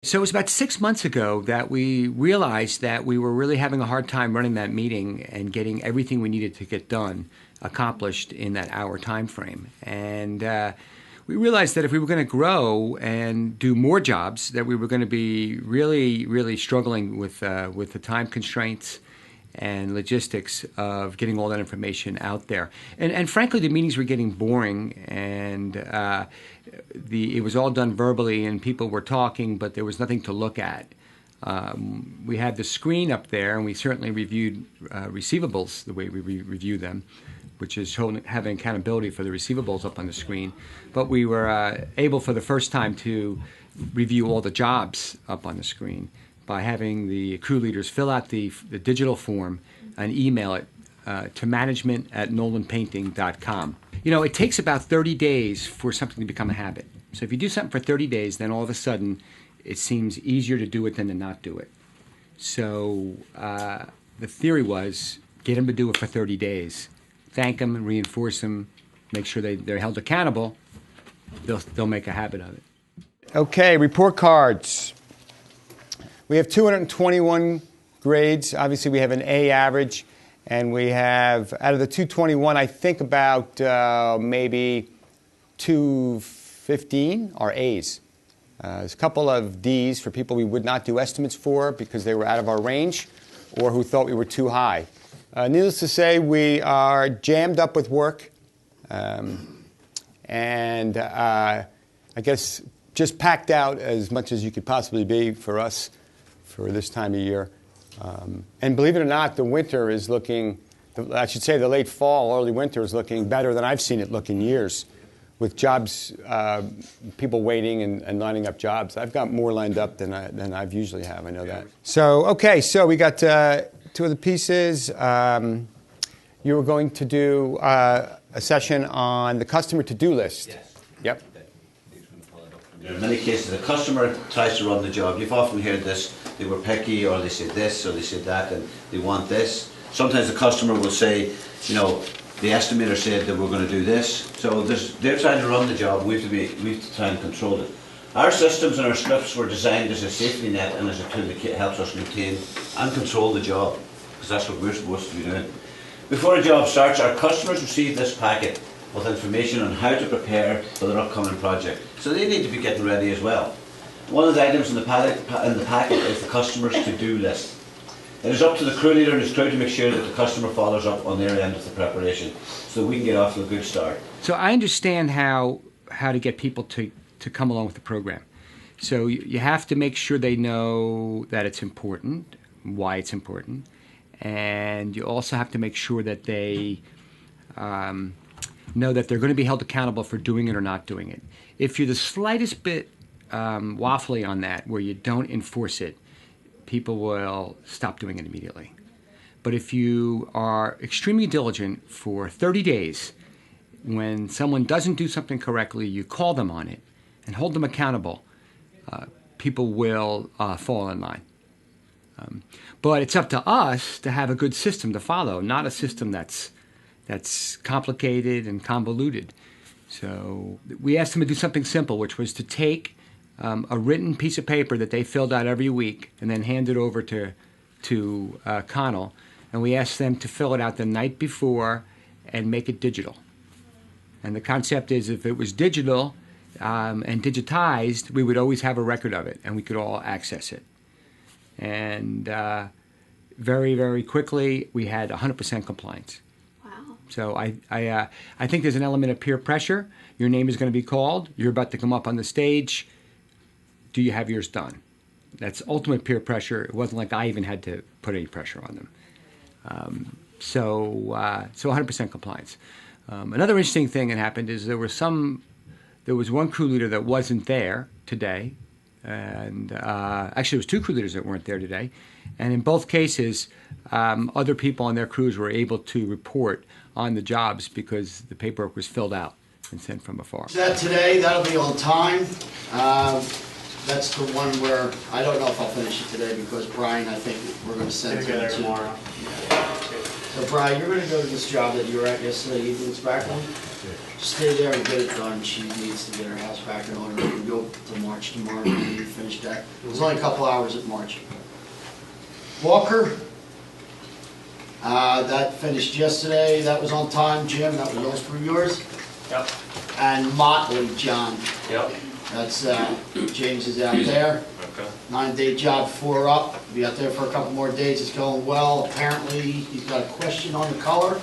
So it was about 6 months ago that we realized that we were really having a hard time running that meeting and getting everything we needed to get done accomplished in that hour time frame. And we realized that if we were going to grow and do more jobs, that we were going to be really, really struggling with the time constraints and logistics of getting all that information out there. And frankly, the meetings were getting boring, and it was all done verbally, and people were talking, but there was nothing to look at. We had the screen up there, and we certainly reviewed receivables the way we review them, which is having accountability for the receivables up on the screen. But we were able for the first time to review all the jobs up on the screen by having the crew leaders fill out the digital form and email it to management@nolanpainting.com. You know, it takes about 30 days for something to become a habit. So if you do something for 30 days, then all of a sudden it seems easier to do it than to not do it. So the theory was get them to do it for 30 days. Thank them and reinforce them, make sure they're held accountable. They'll make a habit of it. Okay, report cards. We have 221 grades. Obviously, we have an A average, and we have, out of the 221, I think about maybe 215 are A's. There's a couple of D's for people we would not do estimates for because they were out of our range or who thought we were too high. Needless to say, we are jammed up with work, and I guess just packed out as much as you could possibly be for us for this time of year. And believe it or not, the winter is looking, I should say the late fall, early winter is looking better than I've seen it look in years, with jobs, people waiting and lining up jobs. I've got more lined up than I've usually have, I know that. So, okay, so we got two of the pieces. You were going to do a session on the customer to-do list. Yes. Yep. In many cases, the customer tries to run the job. You've often heard this, they were picky, or they said this, or they said that, and they want this. Sometimes the customer will say, you know, the estimator said that we're going to do this. So they're trying to run the job, we have to try and control it. Our systems and our scripts were designed as a safety net and as a tool that helps us maintain and control the job, because that's what we're supposed to be doing. Before a job starts, our customers receive this packet with information on how to prepare for their upcoming project. So they need to be getting ready as well. One of the items in the packet is the customer's to-do list. It is up to the crew leader and his crew to make sure that the customer follows up on their end of the preparation so we can get off to a good start. So I understand how to get people to come along with the program. So you have to make sure they know that it's important, why it's important, and you also have to make sure that they know that they're going to be held accountable for doing it or not doing it. If you're the slightest bit waffly on that, where you don't enforce it, people will stop doing it immediately. But if you are extremely diligent for 30 days, when someone doesn't do something correctly, you call them on it and hold them accountable, people will fall in line. But it's up to us to have a good system to follow, not a system that's complicated and convoluted. So we asked them to do something simple, which was to take a written piece of paper that they filled out every week and then hand it over to Connell, and we asked them to fill it out the night before and make it digital. And the concept is, if it was digital and digitized, we would always have a record of it and we could all access it. And very, very quickly, we had 100% compliance. Wow. So I think there's an element of peer pressure. Your name is going to be called. You're about to come up on the stage. Do you have yours done? That's ultimate peer pressure. It wasn't like I even had to put any pressure on them. So 100% compliance. Another interesting thing that happened is there was one crew leader that wasn't there today, and actually there was two crew leaders that weren't there today, and in both cases, other people on their crews were able to report on the jobs because the paperwork was filled out and sent from afar. That today, that'll be on time. That's the one where I don't know if I'll finish it today because Brian, I think we're going to send it tomorrow. So Brian, you're gonna go to this job that you were at yesterday evening's back on. Stay there and get it done. She needs to get her house back in order. We can go to March tomorrow when you finish that. There's only a couple hours at March. Walker, that finished yesterday. That was on time. Jim, that was those for yours. Yep. And Motley, John. Yep. That's, James is out there. Okay. 9-day job, 4 up. Be out there for a couple more days. It's going well. Apparently, he's got a question on the color,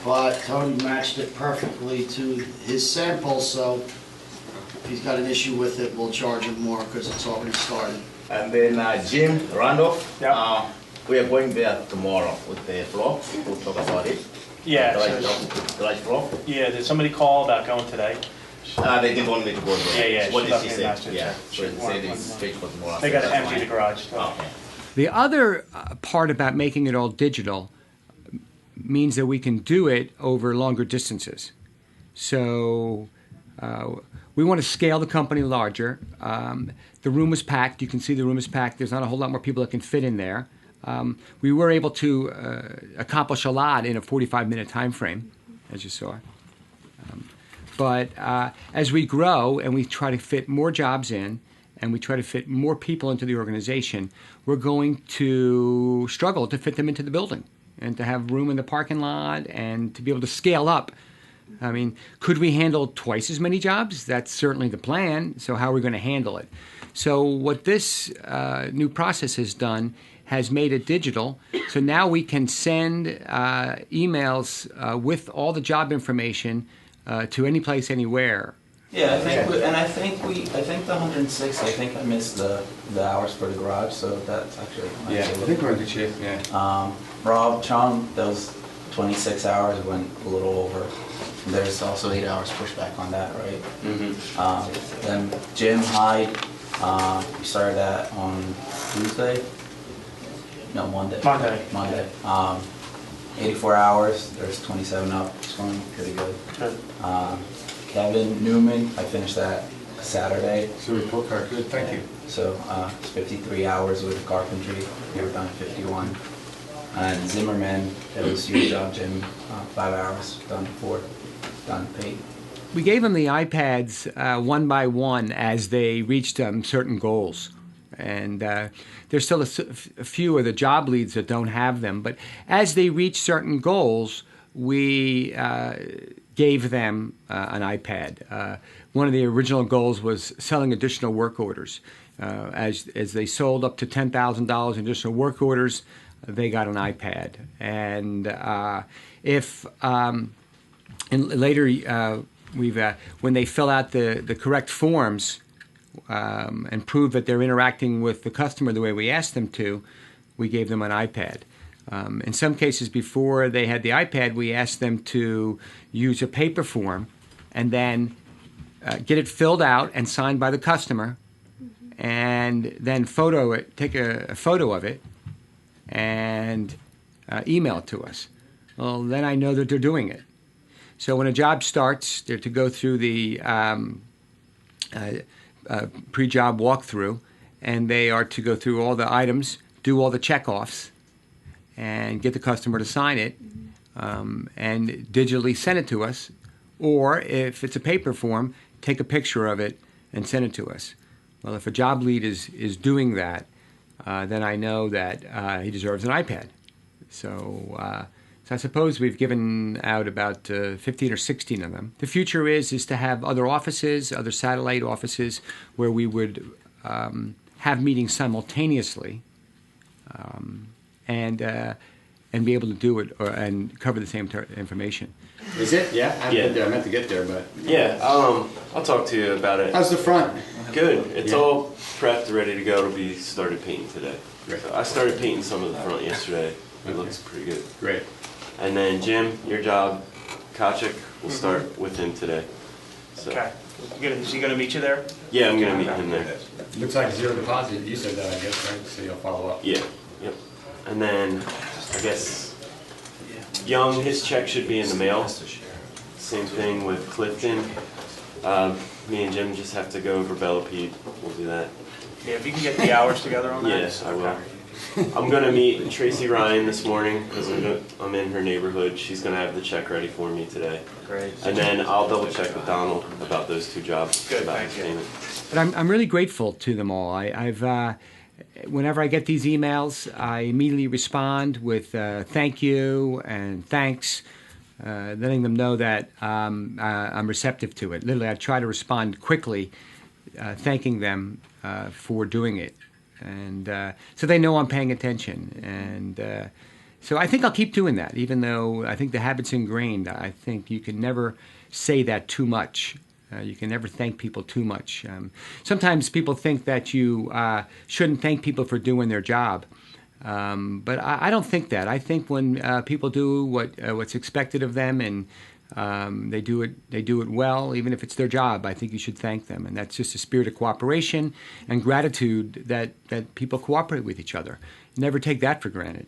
but Tony matched it perfectly to his sample, so if he's got an issue with it, we'll charge him more because it's already started. And then Jim Randolph, Yep. we are going there tomorrow with the floor. We'll talk about it. Yeah, Garage floor. Yeah, did somebody call about going today? They didn't want me to go there. Yeah, What she did left she me a say? message, Yeah, yeah. so She they said wanted it's one, paid for tomorrow. They gotta That's empty fine. the garage. Okay. The other part about making it all digital means that we can do it over longer distances. So we want to scale the company larger. The room is packed. You can see the room is packed. There's not a whole lot more people that can fit in there. We were able to accomplish a lot in a 45-minute time frame, as you saw. But as we grow and we try to fit more jobs in and we try to fit more people into the organization, we're going to struggle to fit them into the building and to have room in the parking lot and to be able to scale up. I mean, could we handle twice as many jobs? That's certainly the plan. So how are we going to handle it? So what this new process has done has made it digital. So now we can send emails with all the job information to any place, anywhere. Yeah, I think, I think the 106. I think I missed the hours for the garage, so that's actually. we're in good shape. Yeah. Rob Chong, that was 26 hours, went a little over. There's also 8 hours pushback on that, right? Mm-hmm. Then Jim Hyde, we started that on Tuesday. No, Monday. Monday. 84 hours. There's 27 up. It's going pretty good. Good. Kevin Newman, I finished that Saturday. So report card, good, thank you. So it's 53 hours with carpentry. We were done 51. And Zimmerman, it was your job, Jim. 5 hours, done 4, done paid. We gave them the iPads one by one as they reached certain goals. And there's still a few of the job leads that don't have them. But as they reach certain goals, we gave them an iPad. One of the original goals was selling additional work orders. As they sold up to $10,000 in additional work orders, they got an iPad. And later, when they fill out the correct forms and prove that they're interacting with the customer the way we asked them to, we gave them an iPad. In some cases, before they had the iPad, we asked them to use a paper form and then get it filled out and signed by the customer, and then take a photo of it, and email it to us. Well, then I know that they're doing it. So when a job starts, they're to go through the pre-job walkthrough, and they are to go through all the items, do all the checkoffs, and get the customer to sign it, and digitally send it to us. Or if it's a paper form, take a picture of it and send it to us. Well, if a job lead is doing that, then I know that he deserves an iPad. So I suppose we've given out about 15 or 16 of them. The future is to have other offices, other satellite offices, where we would have meetings simultaneously, and be able to do it and cover the same information. Is it? Yeah, I haven't Yeah. been there. I meant to get there, but Yeah, I'll talk to you about it. how's the front? Good. It's Yeah. all prepped, ready to go. It'll be started painting today. Great. So I started painting some of the front yesterday. It Okay. looks pretty good. Great. And then Jim, your job, Kachik, will start with him today. So Okay. Is he gonna meet you there? yeah, I'm gonna meet him there. Looks like zero deposit. You said that, I guess, right? So you'll follow up. Yeah. Yep. And then I guess Young, his check should be in the mail. Same thing with Clifton. Me and Jim just have to go over Bella Pete. We'll do that. Yeah, if you can get the hours together on that. Yes, I will. Okay. I'm gonna meet Tracy Ryan this morning because I'm in her neighborhood. She's gonna have the check ready for me today. Great. And then I'll double check with Donald about those 2 jobs. Good, about thank his you. payment. But I'm really grateful to them all. Whenever I get these emails, I immediately respond with thank you and thanks, letting them know that I'm receptive to it. Literally, I try to respond quickly, thanking them for doing it. And so they know I'm paying attention. And so I think I'll keep doing that, even though I think the habit's ingrained. I think you can never say that too much. You can never thank people too much. Sometimes people think that you shouldn't thank people for doing their job. But I don't think that. I think when people do what's expected of them and they do it well, even if it's their job, I think you should thank them. And that's just a spirit of cooperation and gratitude that people cooperate with each other. Never take that for granted.